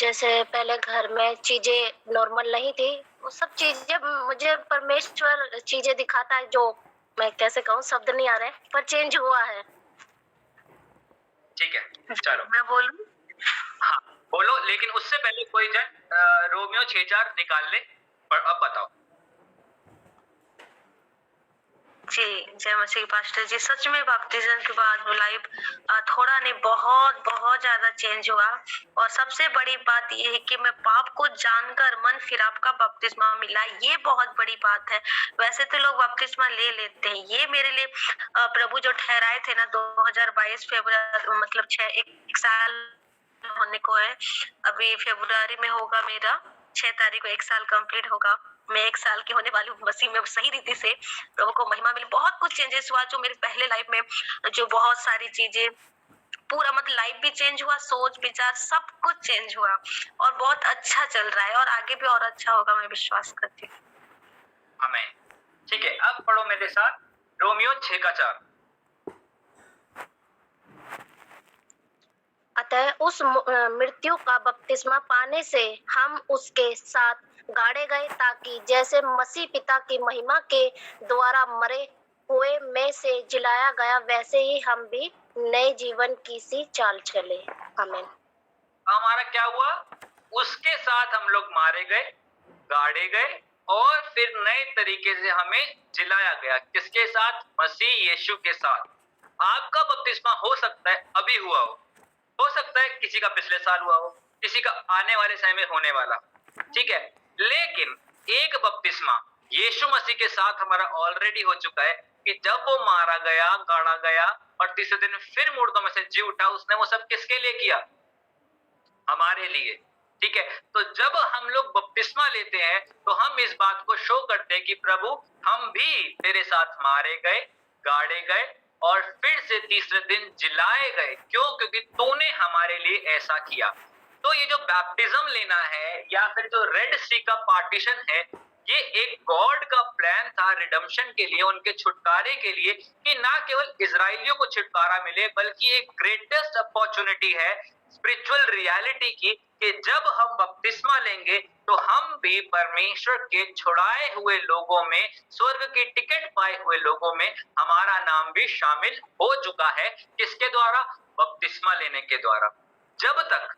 जैसे पहले घर में चीज़ें नॉर्मल नहीं थी, वो सब चीज़ें मुझे परमेश्वर चीज़ें दिखाता है जो मैं कैसे कहूँ शब्द नहीं आ रहे हैं, पर चेंज हुआ है। ठीक है, चलो। मैं बोलूँ? हाँ, बोलो लेकिन उससे पहले कोई जन रोमियो 6-4 निकाल ले और अब बताओ। जी, जय मसीह पास्टर जी। सच में बपतिस्म के बाद वो लाइफ थोड़ा नहीं बहुत ज़्यादा चेंज हुआ और सबसे बड़ी बात ये है कि मैं पाप को जानकर मन फिराव का बपतिस्मा मिला, ये बहुत बड़ी बात है। वैसे तो लोग बपतिस्मा ले लेते हैं, ये मेरे लिए प्रभु जो ठहराए थे ना 2022 फ़रवरी मतलब 1 साल होने को है। अभी फ़रवरी में होगा मेरा 6 तारीख को 1 साल कंप्लीट होगा। मैं 1 साल की होने वाली हूँ मसीह में सही रीति से। प्रभु को महिमा मिली। बहुत कुछ चेंजेस हुआ जो मेरे पहले लाइफ में जो बहुत सारी चीज़ें पूरा मतलब लाइफ भी चेंज हुआ, सोच-विचार सब कुछ चेंज हुआ और बहुत अच्छा चल रहा है और आगे भी और अच्छा होगा मैं विश्वास करती हूँ। आमीन। ठीक है, अब पढ़ो मेरे साथ रोमियो 6 का 4। अतः उस मृत्यु का बपतिस्मा पाने से हम उसके साथ गाड़े गए ताकि जैसे मसीह पिता की महिमा के द्वारा मरे हुए में से जिलाया गया वैसे ही हम भी नए जीवन की सी चाल चले। आमीन। हमारा क्या हुआ? उसके साथ हम लोग मारे गए, गाड़े गए और फिर नए तरीके से हमें जिलाया गया। किसके साथ? मसीह यीशु के साथ। आपका बपतिस्मा हो सकता है अभी हुआ हो सकता है किसी का पिछले साल हुआ हो, किसी का आने वाले समय में होने वाला, ठीक है। लेकिन एक बपतिस्मा यीशु मसीह के साथ हमारा ऑलरेडी हो चुका है कि जब वो मारा गया, गाड़ा गया और तीसरे दिन फिर मुर्दों में से जी उठा, उसने वो सब किसके लिए किया? हमारे लिए, ठीक है। तो जब हम लोग बपतिस्मा लेते हैं तो हम इस बात को शो करते हैं कि प्रभु हम भी तेरे साथ मारे गए, गाड़े गए और फिर से तीसरे दिन जिलाए गए। क्यों? क्योंकि तूने हमारे लिए ऐसा किया। तो ये जो बैप्टिज्म लेना है या फिर जो रेड सी का पार्टीशन है, ये एक गॉड का प्लान था रिडम्पशन के लिए, उनके छुटकारे के लिए, कि ना केवल इजराइलियों को छुटकारा मिले बल्कि एक ग्रेटेस्ट अपॉर्चुनिटी है स्पिरिचुअल रियलिटी की कि जब हम बपतिस्मा लेंगे तो हम भी परमेश्वर के छुड़ाए हुए लोगों में, स्वर्ग की टिकट पाए हुए लोगों में हमारा नाम भी शामिल हो चुका है। किसके द्वारा? बपतिस्मा लेने के द्वारा। जब तक,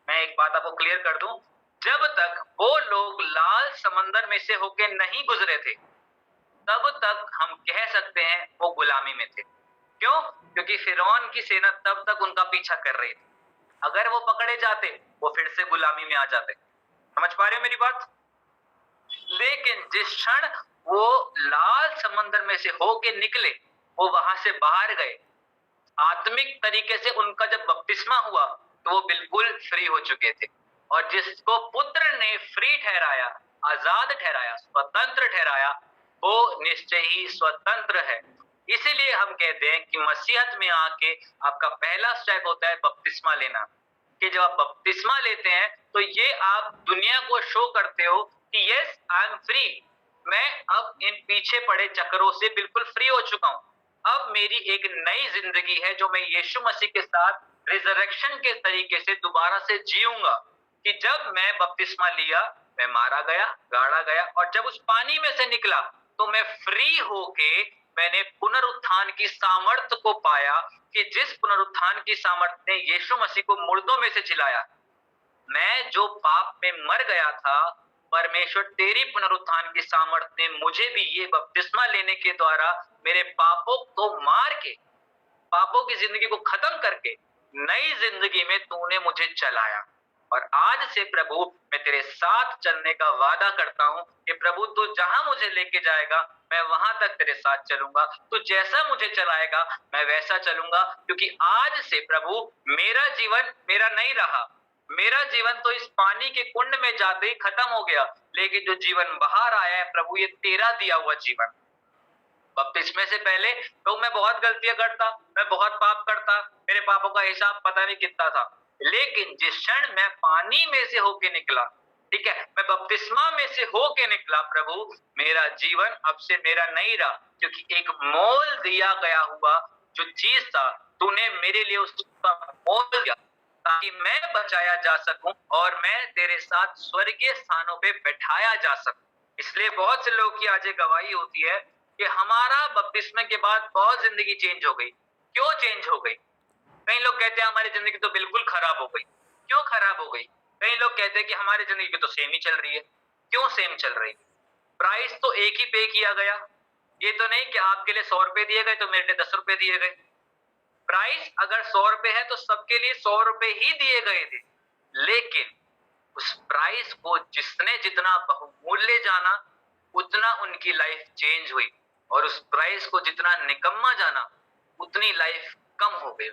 मैं एक बात आपको क्लियर कर दूं, जब तक वो लोग लाल समंदर में से होके नहीं गुजरे थे तब तक हम कह सकते हैं वो गुलामी में थे। क्यों? क्योंकि फिरौन की सेना तब तक उनका पीछा कर रही थी। अगर वो पकड़े जाते वो फिर से गुलामी में आ जाते। समझ पा रहे हो मेरी बात? लेकिन जिस क्षण वो लाल समंदर में से होके निकले, वो वहां से बाहर गए, आत्मिक तरीके से उनका जब बपतिस्मा हुआ तो वो बिल्कुल फ्री हो चुके थे। और जिसको पुत्र ने फ्री ठहराया, आजाद ठहराया, स्वतंत्र ठहराया, वो निश्चय ही स्वतंत्र है। इसीलिए हम कहते हैं कि मसीहत में आके आपका पहला स्टेप होता है बपतिस्मा लेना। कि जब आप बपतिस्मा लेते हैं तो ये आप दुनिया को शो करते हो कि यस आई एम फ्री, मैं अब इन पीछे पड़े चक्रों से बिल्कुल फ्री हो चुका हूं। अब मेरी एक नई जिंदगी है जो मैं यीशु मसीह के साथ रिजरेक्शन के तरीके से दोबारा से जीऊंगा। कि जब मैं बपतिस्मा लिया, मैं मारा गया, गाड़ा गया और जब उस पानी में से निकला तो मैं फ्री होके मैंने पुनरुत्थान की सामर्थ्य को पाया कि जिस पुनरुत्थान की सामर्थ्य ने यीशु मसीह को मुर्दों में से जिलाया। मैं जो पाप में मर गया था, परमेश्वर तेरी पुनरुत्थान की सामर्थ्य ने मुझे भी ये बपतिस्मा लेने के द्वारा मेरे पापों को मार के, पापों की जिंदगी को खत्म करके नई जिंदगी में तूने मुझे चलाया। और आज से प्रभु मैं तेरे साथ चलने का वादा करता हूं कि प्रभु तू जहां मुझे लेके जाएगा मैं वहां तक तेरे साथ चलूंगा। तू जैसा मुझे चलाएगा मैं वैसा चलूंगा, क्योंकि आज से प्रभु मेरा जीवन मेरा नहीं रहा। मेरा जीवन तो इस पानी के कुंड में जाते ही खत्म हो गया, लेकिन जो जीवन बाहर आया है प्रभु ये तेरा दिया हुआ जीवन। बपतिस्मे से पहले तो मैं बहुत गलतियां करता, मैं बहुत पाप करता, मेरे पापों का हिसाब पता नहीं कितना था। लेकिन जिस क्षण मैं पानी में से होके निकला, ठीक है, मैं बपतिस्मा में से होके निकला, प्रभु मेरा जीवन अब से मेरा नहीं रहा, क्योंकि एक मोल दिया गया हुआ जो चीज था तूने मेरे लिए उसका मोल दिया। ताकि मैं बचाया जा सकूं और मैं तेरे साथ स्वर्गीय स्थानों पे बैठाया जा सकूं। इसलिए बहुत से लोगों की आज ये गवाही होती है कि हमारा बपतिस्मे के बाद बहुत जिंदगी चेंज हो गई। क्यों चेंज हो गई? कई लोग कहते हैं हमारी जिंदगी तो बिल्कुल खराब हो गई। क्यों खराब हो गई? कई लोग कहते हैं कि हमारी जिंदगी भी तो सेम ही चल रही है। क्यों सेम चल रही है? प्राइस तो एक ही पे किया गया। ये तो नहीं कि आपके लिए 100 रुपए दिए गए तो मेरे लिए 10 रुपए दिए गए। प्राइस अगर 100 रुपए है तो सबके लिए 100 रुपए ही दिए गए थे। लेकिन उस प्राइस को जिसने जितना बहुमूल्य जाना उतना उनकी लाइफ चेंज हुई, और उस प्राइस को जितना निकम्मा जाना उतनी लाइफ कम हो गई।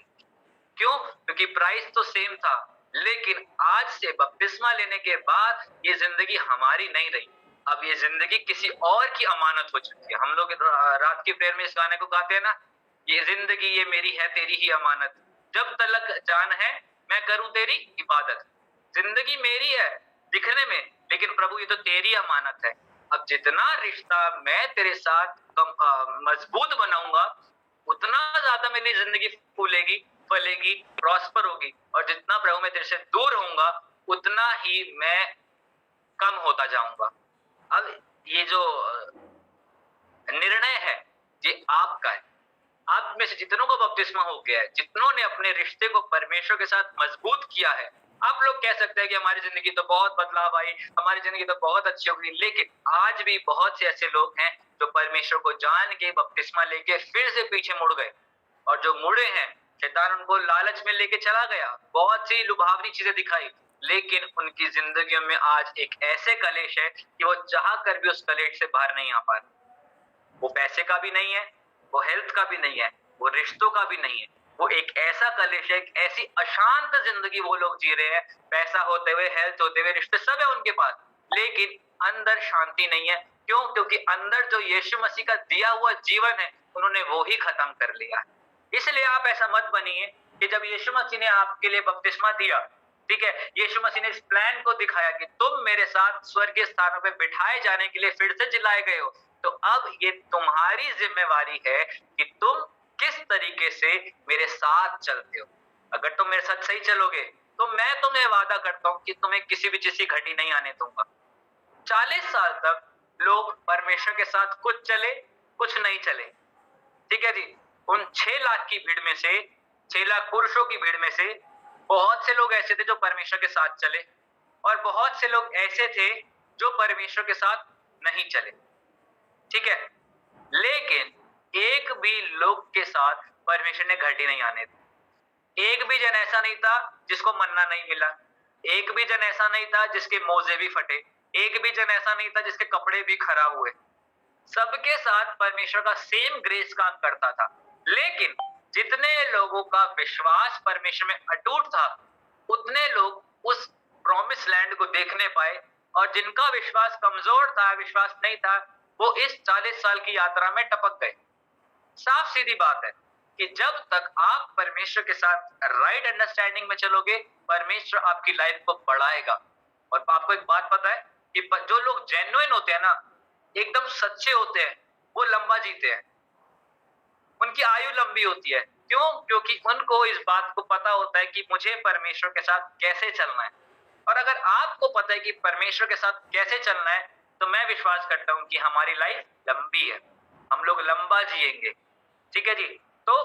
क्यों? क्योंकि प्राइस तो सेम था, लेकिन आज से बपतिस्मा लेने के बाद ये जिंदगी हमारी नहीं रही। अब ये जिंदगी किसी और की अमानत हो चुकी है। हम लोग रात की प्रेयर में इस गाने को गाते हैं ना, ये जिंदगी ये मेरी है तेरी ही अमानत, जब तलक जान है मैं करूं तेरी इबादत। जिंदगी मेरी है दिखने में, लेकिन प्रभु ये तो तेरी अमानत है। अब जितना रिश्ता मैं तेरे साथ मजबूत बनाऊंगा उतना ज्यादा मेरी जिंदगी फूलेगी, फलेगी, प्रॉस्पर होगी, और जितना प्रभु मैं तेरे से दूर होऊंगा उतना ही मैं कम होता जाऊंगा। अब ये जो निर्णय है ये आपका है। आप में से जितनों को बपतिस्मा हो गया है, जितनों ने अपने रिश्ते को परमेश्वर के साथ मजबूत किया है, आप लोग कह सकते हैं कि हमारी जिंदगी तो बहुत बदलाव आई, हमारी जिंदगी तो बहुत अच्छी हो गई, लेकिन आज भी बहुत से ऐसे लोग हैं जो परमेश्वर को जान के बपतिस्मा लेके फिर से पीछे मुड़ गए, और जो मुड़े हैं शैतान उनको लालच में लेके चला गया, बहुत सी लुभावनी चीजें दिखाई, लेकिन उनकी जिंदगियों में आज एक ऐसे कलेश है कि वो चाह कर भी उस कलेश से बाहर नहीं आ पा रहे। वो पैसे का भी नहीं है, वो हेल्थ का भी नहीं है, वो रिश्तों का भी नहीं है, वो एक ऐसा कलेश है, एक ऐसी अशांत जिंदगी वो लोग जी रहे हैं। पैसा होते हुए, हेल्थ होते हुए, रिश्ते सब है उनके पास, लेकिन अंदर शांति नहीं है। क्यों? क्योंकि अंदर जो यीशु मसीह का दिया हुआ जीवन है उन्होंने वो ही खत्म कर लिया। इसलिए आप ऐसा मत बनिए कि जब यीशु मसीह ने आपके लिए बपतिस्मा दिया, ठीक है, यीशु मसीह ने इस प्लान को दिखाया कि तुम मेरे साथ स्वर्गीय स्थानों पे बिठाए जाने के लिए फिर से जिलाए गए हो, तो अब ये तुम्हारी जिम्मेवारी है कि तुम किस तरीके से मेरे साथ चलते हो। अगर तुम मेरे साथ सही चलोगे तो मैं तुम्हें वादा करता हूं कि तुम्हें किसी भी चीज की घटी नहीं आने दूंगा। 40 साल तक लोग परमेश्वर के साथ कुछ चले कुछ नहीं चले, ठीक है जी। उन 6 लाख की भीड़ में से, 6 लाख पुरुषों की भीड़ में से बहुत से लोग ऐसे थे जो परमेश्वर के साथ चले, और बहुत से लोग ऐसे थे जो परमेश्वर के साथ नहीं चले, ठीक है। लेकिन एक भी लोग के साथ परमेश्वर ने घटी नहीं आने दी। एक भी जन ऐसा नहीं था जिसको मन्ना नहीं मिला, एक भी जन ऐसा नहीं था जिसके मोजे भी फटे, एक भी जन ऐसा नहीं था जिसके कपड़े भी खराब हुए। सबके साथ परमेश्वर का सेम ग्रेस काम करता था। लेकिन जितने लोगों का विश्वास परमेश्वर में अटूट था उतने लोग उस प्रॉमिस लैंड को देखने पाए, और जिनका विश्वास कमजोर था, विश्वास नहीं था, वो इस 40 साल की यात्रा में टपक गए। साफ सीधी बात है कि जब तक आप परमेश्वर के साथ राइट अंडरस्टैंडिंग में चलोगे परमेश्वर आपकी लाइफ को बढ़ाएगा। और आपको एक बात पता है कि जो लोग जेन्युइन होते हैं ना, एकदम सच्चे होते हैं, वो लंबा जीते हैं, उनकी आयु लंबी होती है। क्यों? क्योंकि उनको इस बात को पता होता है कि मुझे परमेश्वर के साथ कैसे चलना है। और अगर आपको पता है कि परमेश्वर के साथ कैसे चलना है तो मैं विश्वास करता हूं कि हमारी लाइफ लंबी है, हम लोग लंबा जिएंगे, ठीक है जी। तो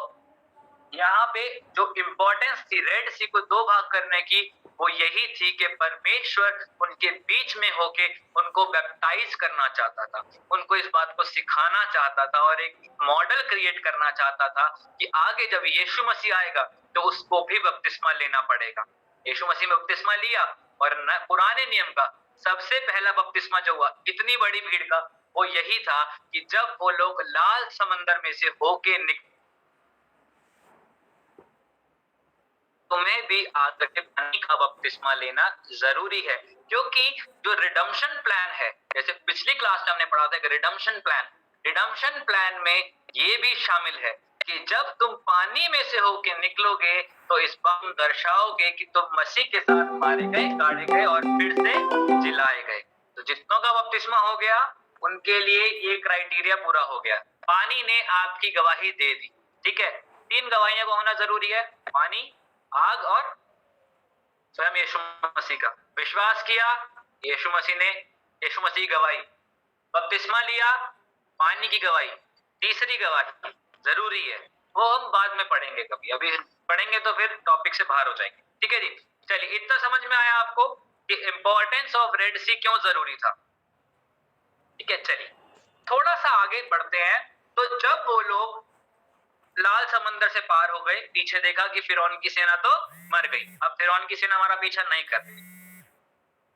यहाँ पे जो इंपॉर्टेंस थी रेड सी को 2 भाग करने की, वो यही थी कि परमेश्वर उनके बीच में होके उनको बैप्टाइज करना चाहता था, उनको इस बात को सिखाना चाहता था, और एक मॉडल क्रिएट करना चाहता था कि आगे जब यीशु मसीह आएगा तो उसको भी बपतिस्मा लेना पड़ेगा। यीशु मसीह ने बपतिस्मा लिया, और पुराने नियम का सबसे पहला बपतिस्मा जो हुआ इतनी बड़ी भीड़ का, वो यही था कि जब वो लोग लाल समंदर में से होके तुम्हें भी आकर के पानी का बपतिस्मा लेना जरूरी है। क्योंकि जो रिडम्पशन प्लान है, जैसे पिछली क्लास में हमने पढ़ा था कि रिडम्पशन प्लान में ये भी शामिल है कि जब तुम पानी में से होके निकलोगे तो इस बात तुम दर्शाओगे कि तुम मसीह के साथ मारे गए, गाड़े गए और फिर से जिलाए गए। तो जितनों का बपतिस्मा हो गया उनके लिए ये क्राइटेरिया पूरा हो गया, पानी ने आपकी गवाही दे दी, ठीक है। 3 गवाहियों को होना जरूरी है, पानी, आग और स्वयं यीशु मसीह का। विश्वास किया, यीशु मसीह ने यीशु मसीह गवाही। बपतिस्मा लिया, पानी की गवाही। तीसरी गवाही जरूरी है, वो हम बाद में पढ़ेंगे कभी, अभी पढ़ेंगे तो फिर टॉपिक से बाहर हो जाएंगे। ठीक है जी, चलिए इतना समझ में आया आपको कि इंपॉर्टेंस ऑफ रेड सी क्यों जरूरी था। ठीक है, चलिए थोड़ा सा आगे बढ़ते हैं। तो जब वो लोग लाल समंदर से पार हो गए, पीछे देखा कि फिरौन की सेना तो मर गई। अब फिरौन की सेना हमारा पीछा नहीं कर रही।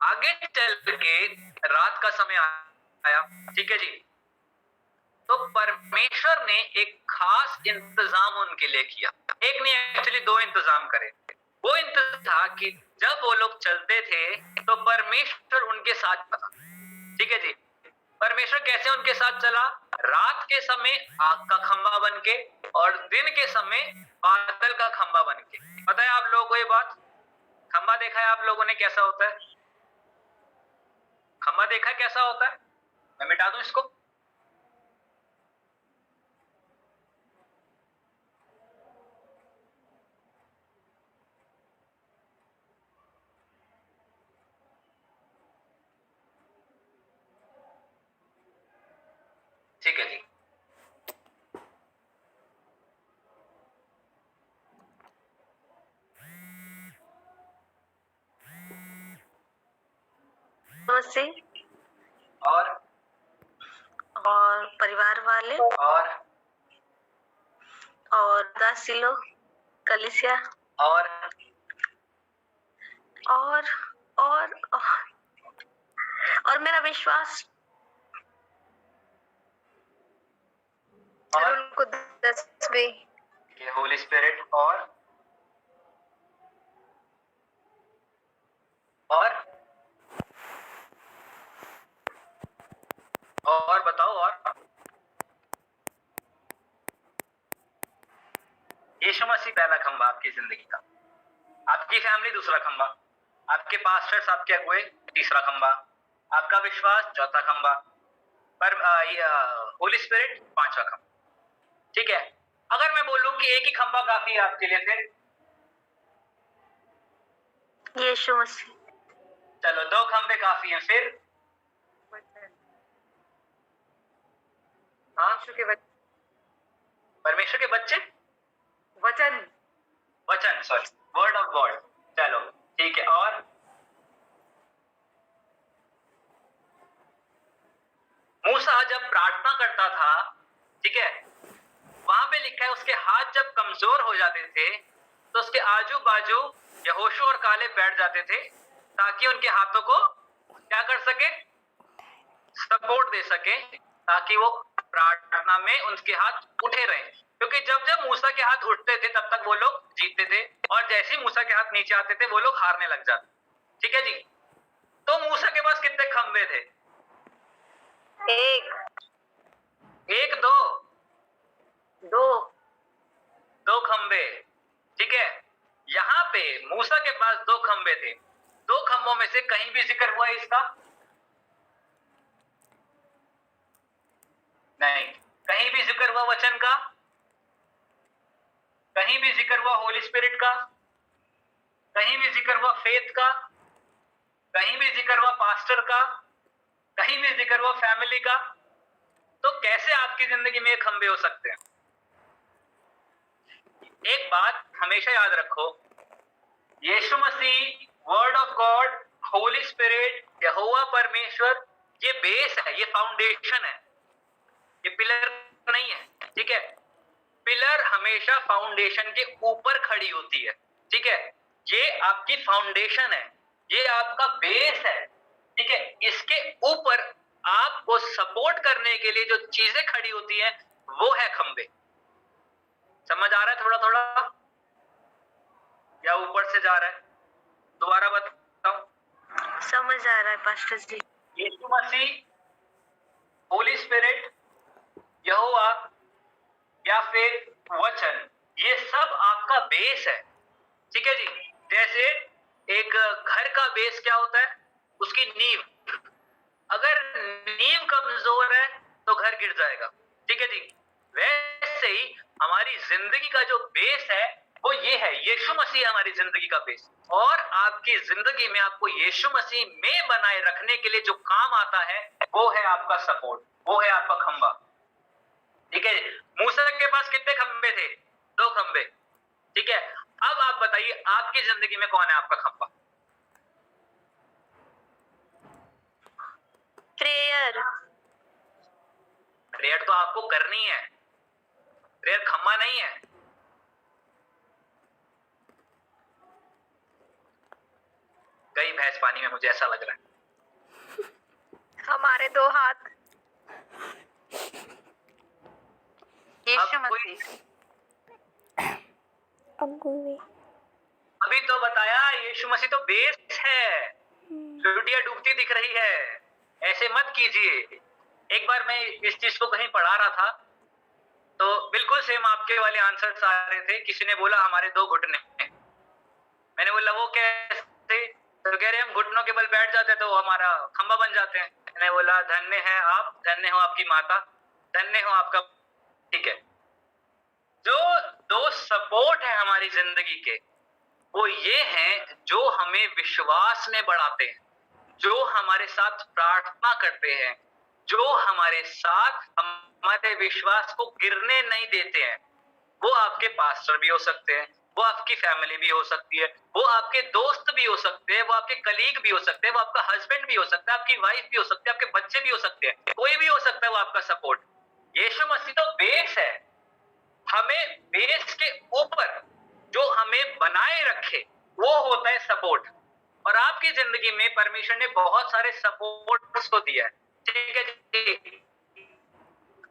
आगे चल के रात का समय आया। ठीक है जी, तो परमेश्वर ने एक खास इंतजाम उनके लिए किया। एक नहीं, एक्चुअली दो इंतजाम करे। वो इंतजाम था कि जब वो लोग चलते थे तो परमेश्वर उनके साथ था। ठीक है जी, परमेश्वर कैसे उनके साथ चला? रात के समय आग का खंभा बन के और दिन के समय बादल का खंभा बन के। पता है आप लोगों को ये बात? खंभा देखा है आप लोगों ने कैसा होता है? खंभा देखा है कैसा होता है? मैं मिटा दूं इसको? ठीक है जी, मसीह और परिवार वाले और दासी लोग, कलीसिया और और और और मेरा विश्वास और उनको 10वीं होली स्पिरिट और बताओ। और यीशु मसीह पहला खंभा आपकी जिंदगी का, आपकी फैमिली दूसरा खंभा, आपके पास्टर्स आपके अगुए तीसरा खंभा, आपका विश्वास चौथा खंभा, पर होली स्पिरिट पांचवा खंभा। ठीक है, अगर मैं बोलूं कि एक ही खंभा काफी है आपके लिए, फिर यीशु मसीह। चलो दो खंभे काफी हैं, फिर परमेश्वर के बच्चे, वचन सॉरी, वर्ड ऑफ गॉड। चलो ठीक है, और मूसा जब प्रार्थना करता था, ठीक है, वहां पे लिखा है उसके हाथ जब कमजोर हो जाते थे तो उसके आजू बाजू यहोशू और कालेब बैठ जाते थे ताकि उनके हाथों को क्या कर सके? सपोर्ट दे सके, ताकि वो प्रार्थना में उनके हाथ उठे रहे। क्योंकि जब जब मूसा के हाथ उठते थे तब तक वो लोग जीतते थे, और जैसे ही मूसा के हाथ नीचे आते थे वो लोग हारने लग जाते। ठीक है जी, तो मूसा के पास कितने खंबे थे? एक दो खंबे। ठीक है, यहाँ पे मूसा के पास दो खंबे थे। दो खंभों में से कहीं भी जिक्र हुआ इसका? नहीं। कहीं भी जिक्र हुआ वचन का? कहीं भी जिक्र हुआ होली स्पिरिट का? कहीं भी जिक्र हुआ फेथ का? कहीं भी जिक्र हुआ पास्टर का? कहीं भी जिक्र हुआ फैमिली का? तो कैसे आपकी जिंदगी में खंबे हो सकते हैं? एक बात हमेशा याद रखो, यीशु मसीह, word of God, holy spirit, यहोवा परमेश्वर, ये बेस है, ये फाउंडेशन है, ये पिलर नहीं है। ठीक है, पिलर हमेशा फाउंडेशन के ऊपर खड़ी होती है। ठीक है, ये आपकी फाउंडेशन है, ये आपका बेस है। ठीक है, इसके ऊपर आपको सपोर्ट करने के लिए जो चीजें खड़ी होती हैं वो है खंबे। समझ आ रहा है थोड़ा थोड़ा, या ऊपर से जा रहा है? दोबारा बताओ। समझ आ रहा है पास्टर जी। यीशु मसीह, होली स्पिरिट, यहोवा या फिर वचन, ये सब आपका बेस है। ठीक है जी, जैसे एक घर का बेस क्या होता है? उसकी नींव। अगर नींव कमजोर है तो घर गिर जाएगा। ठीक है जी, वैसे ही हमारी जिंदगी का जो बेस है वो ये है, यीशु मसीह हमारी जिंदगी का बेस। और आपकी जिंदगी में आपको यीशु मसीह में बनाए रखने के लिए जो काम आता है वो है आपका सपोर्ट, वो है आपका खंबा। ठीक है, मूसा के पास कितने खंबे थे? 2 खंबे। ठीक है, अब आप बताइए आपकी जिंदगी में कौन है आपका खंबा? प्रेयर। प्रेयर तो आपको करनी है, प्रेयर खंबा नहीं है। गई भैंस पानी में, मुझे ऐसा लग रहा है। हमारे 2 हाथ यीशु अब कोई मसीह। अभी तो बताया, यीशु मसीह तो बेस है। लुटिया डूबती दिख रही है, ऐसे मत कीजिए। एक बार मैं इस चीज को कहीं पढ़ा रहा था, तो बिल्कुल सेम आपके वाले आंसर्स आ रहे थे। किसी ने बोला हमारे 2 घुटने। मैंने बोला वो कैसे? तो कह रहे हम घुटनों के बल बैठ जाते तो हमारा खंबा बन जाते हैं। मैंने बोला धन्य है आप, धन्य हो आपकी माता, धन्य हो आपका। ठीक है, जो 2 सपोर्ट है हमारी जिंदगी के, वो ये हैं जो हमें विश्वास में बढ़ाते हैं, जो हमारे साथ प्रार्थना करते हैं, जो हमारे साथ हमारे विश्वास को गिरने नहीं देते हैं। वो आपके पास्टर भी हो सकते हैं, वो आपकी फैमिली भी हो सकती है, वो आपके दोस्त भी हो सकते हैं, वो आपके कलीग भी हो सकते हैं, वो आपका हस्बैंड भी हो सकता है, आपकी वाइफ भी हो सकती है, आपके बच्चे भी हो सकते हैं, कोई भी हो सकता है वो आपका सपोर्ट। यीशु मसीह तो बेस है। हमें बेस के ऊपर जो हमें बनाए रखे वो होता है सपोर्ट। और आपकी जिंदगी में परमेश्वर ने बहुत सारे सपोर्ट्स को दिया है। ठीक है जी,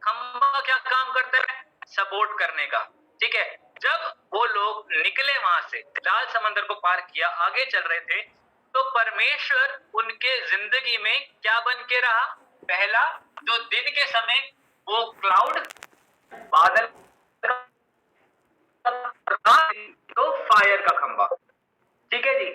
खंबा क्या काम करता है? सपोर्ट करने का। ठीक है, जब वो लोग निकले वहां से, लाल समंदर को पार किया, आगे चल रहे थे, तो परमेश्वर उनके जिंदगी में क्या बन के रहा? पहला, जो दिन के समय वो क्लाउड, बादल, तो फायर का खंबा। ठीक है जी,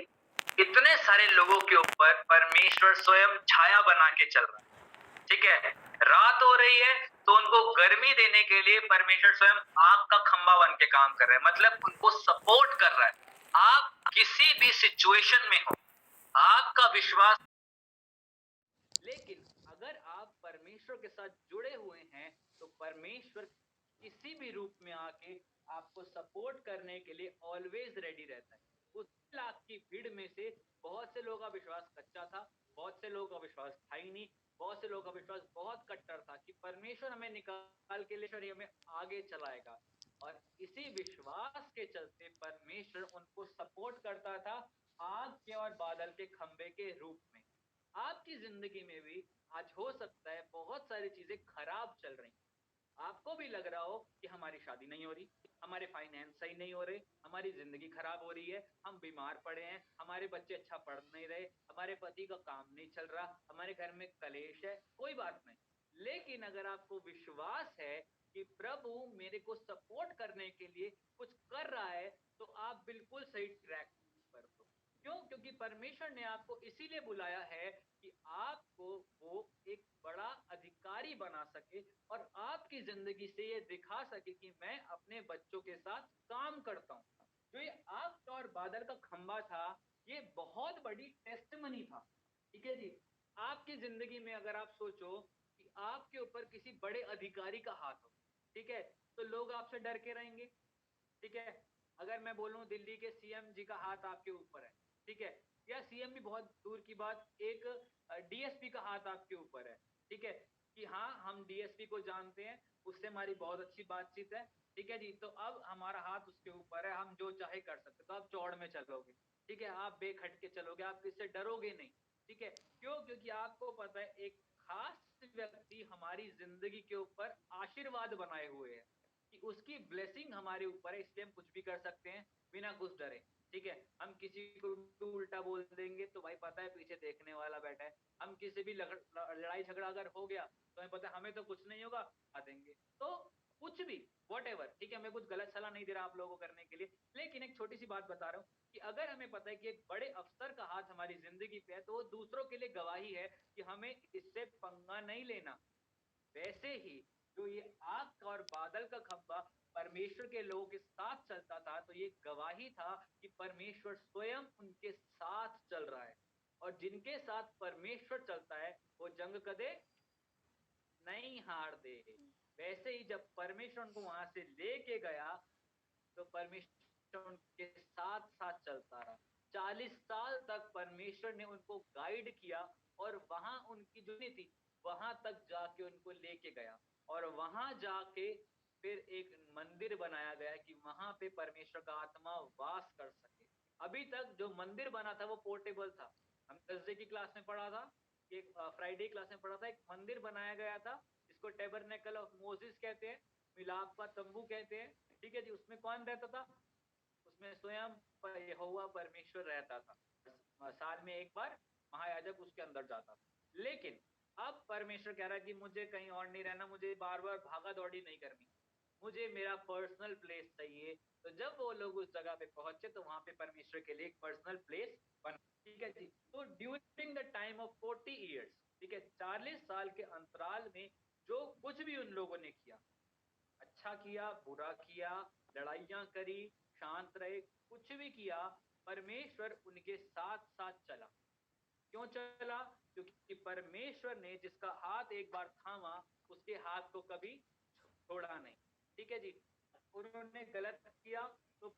इतने सारे लोगों के ऊपर परमेश्वर स्वयं छाया बना के चल रहा है। ठीक है, रात हो रही है तो उनको गर्मी देने के लिए परमेश्वर स्वयं आग का खंबा बन के काम कर रहा है, मतलब उनको सपोर्ट कर रहा है। आप किसी भी सिचुएशन में हो, आपका विश्वास, लेकिन अगर आप परमेश्वर के साथ जुड़े हुए हैं तो परमेश्वर किसी भी रूप में आके आपको सपोर्ट करने के लिए ऑलवेज रेडी रहता है। उस लाख की भीड़ में से बहुत से लोगों का विश्वास कच्चा था, बहुत से लोगों का विश्वास था ही नहीं, बहुत से लोगों का विश्वास बहुत कट्टर था कि परमेश्वर हमें निकाल के लिए हमें आगे चलाएगा। और इसी विश्वास के चलते परमेश्वर उनको सपोर्ट करता था आग के और बादल के खंबे के रूप में। आपकी जिंदगी में भी आज हो सकता है बहुत सारी चीजें खराब चल रही, आपको भी लग रहा हो कि हमारी शादी नहीं हो रही, हमारे फाइनेंस सही नहीं हो रहे, हमारी जिंदगी खराब हो रही है, हम बीमार पड़े हैं, हमारे बच्चे अच्छा पढ़ नहीं रहे, हमारे पति का काम नहीं चल रहा, हमारे घर में कलेश है। कोई बात नहीं, लेकिन अगर आपको विश्वास है कि प्रभु मेरे को सपोर्ट करने के लिए कुछ कर रहा है, तो आप बिल्कुल सही ट्रैक पर हो। क्यों? क्योंकि परमेश्वर ने आपको इसीलिए बुलाया है कि आपको वो एक बड़ा अधिकारी बना सके और आपकी जिंदगी से ये दिखा सके कि मैं अपने बच्चों के साथ काम करता हूँ। जो ये आग और बादल का खंबा था, ये बहुत बड़ी टेस्टमनी था। ठीक है जी, आपकी जिंदगी में अगर आप सोचो कि आपके ऊपर किसी बड़े अधिकारी का हाथ हो, ठीक है, तो लोग आपसे डर के रहेंगे। ठीक है, अगर मैं बोलूं दिल्ली के सीएम जी का हाथ आपके ऊपर है, ठीक है, या सीएम भी बहुत दूर की बात, एक डीएसपी का हाथ आपके ऊपर है, ठीक है, कि हाँ हम डीएसपी को जानते हैं, उससे हमारी बहुत अच्छी बातचीत है, ठीक है जी, तो अब हमारा हाथ उसके ऊपर है, हम जो चाहे कर सकते, तो आप चौड़ में चलोगे। ठीक है, आप बेखटके चलोगे, आप किससे डरोगे नहीं। ठीक है, क्यों? क्योंकि आपको पता है एक खास व्यक्ति हमारी जिंदगी के ऊपर आशीर्वाद बनाए हुए है, कि उसकी ब्लेसिंग हमारे ऊपर है, इसलिए हम कुछ भी कर सकते हैं बिना कुछ डरे। ठीक है, हम किसी को उल्टा बोल देंगे तो भाई पता है पीछे देखने वाला बैठा है। हम किसी भी लड़ाई झगड़ा अगर हो गया तो हमें पता है हमें तो कुछ नहीं होगा, आ देंगे। तो कुछ भी वॉट एवर, ठीक है, मैं कुछ गलत सलाह नहीं दे रहा आप लोगों को करने के लिए, लेकिन एक छोटी सी बात बता रहा हूँ कि अगर हमें पता है कि एक बड़े अफसर का हाथ हमारी जिंदगी पे है, तो वो दूसरों के लिए गवाही है कि हमें इससे पंगा नहीं लेना। वैसे ही जो ये आग का और बादल का खंभा परमेश्वर के लोगों के साथ चलता था, तो ये गवाही था कि परमेश्वर स्वयं उनके साथ चल रहा है। और जिनके साथ परमेश्वर चलता है वो जंग कदे नहीं हार दे। वैसे ही जब परमेश्वर उनको वहां से लेके गया, तो परमेश्वर उनके साथ साथ चलता रहा। 40 साल तक परमेश्वर ने उनको गाइड किया और वहां उनकी जो नहीं थी, वहां तक जाके उनको लेके गया। और वहां जाके फिर एक मंदिर बनाया गया कि वहां पे परमेश्वर का आत्मा वास कर सके। अभी तक जो मंदिर बना था वो पोर्टेबल था। हम थर्सडे की क्लास में पढ़ा था, एक फ्राइडे क्लास में पढ़ा था, एक मंदिर बनाया गया था जिसको टेबरनेकल ऑफ मोसेस कहते हैं, मिलाप का तंबू कहते हैं। ठीक है जी, उसमें कौन रहता था? उसमें स्वयं यहोवा परमेश्वर रहता था। साल में एक बार महायाजक उसके अंदर जाता था। लेकिन अब परमेश्वर कह रहा है कि मुझे कहीं और नहीं रहना, मुझे बार बार भागा दौड़ी नहीं करनी, मुझे मेरा पर्सनल प्लेस चाहिए। तो जब वो लोग उस जगह पे पहुंचे तो वहां पे परमेश्वर के लिए एक पर्सनल प्लेस बना। ठीक है जी। तो during the time of 40 years, ठीक है, 40 साल के अंतराल में जो कुछ भी उन लोगों ने किया, अच्छा किया, बुरा किया, लड़ाइयाँ करी, शांत रहे, कुछ भी किया, परमेश्वर उनके साथ-साथ चला। क्यों चला? क्योंकि परमेश्वर ने जिसका हाथ एक बार थामा, उसके हाथ को कभी छोड़ा नहीं। ठीक है जी। उन्होंने गलत किया तो